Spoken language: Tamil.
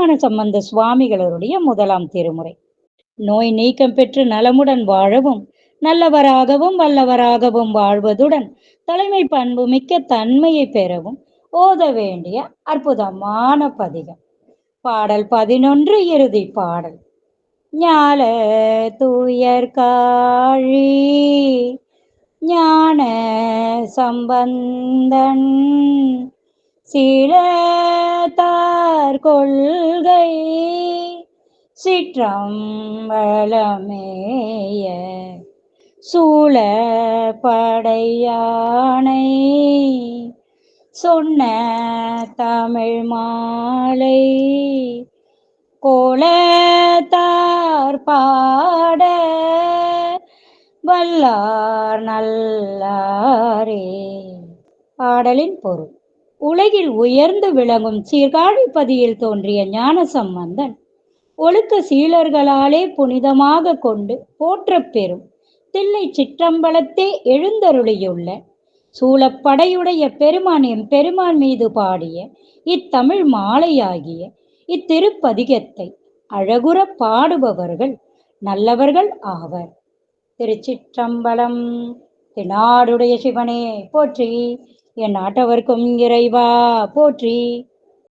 ஞானசம்பந்த சுவாமிகளுடைய முதலாம் திருமுறை. நோய் நீக்கம் பெற்று நலமுடன் வாழவும், நல்லவராகவும் வல்லவராகவும் வாழ்வதுடன் தலைமை பண்பு மிக்க தன்மையை பெறவும் ஓத வேண்டிய அற்புதமான பதிகம். பாடல் 11, இறுதி பாடல். ஞால தூயர்காழி ஞான சம்பந்தன் சீலத்தார் கொள்கை சிற்றம்பலமேய சூழ படையானை சொன்ன தமிழ் மாலை கோலத்தார் பாட வல்லார் நல்லாரே. பாடலின் பொருள். உலகில் உயர்ந்து விளங்கும் சீர்காழிப்பதியில் தோன்றிய ஞான சம்பந்தன் ஒழுக்க சீலர்களாலே புனிதமாக கொண்டு போற்றப் பெறும் தில்லை சிற்றம்பலத்தே எழுந்தருளியுள்ள சூழப்படையுடைய பெருமான் மீது பாடிய இத்தமிழ் மாலையாகிய இத்திருப்பதிகத்தை அழகுற பாடுபவர்கள் நல்லவர்கள் ஆவர். திருச்சிற்றம்பலம். தென்னாடுடைய சிவனே போற்றி, என் நாட்டவர்க்கும் இறைவா போற்றி.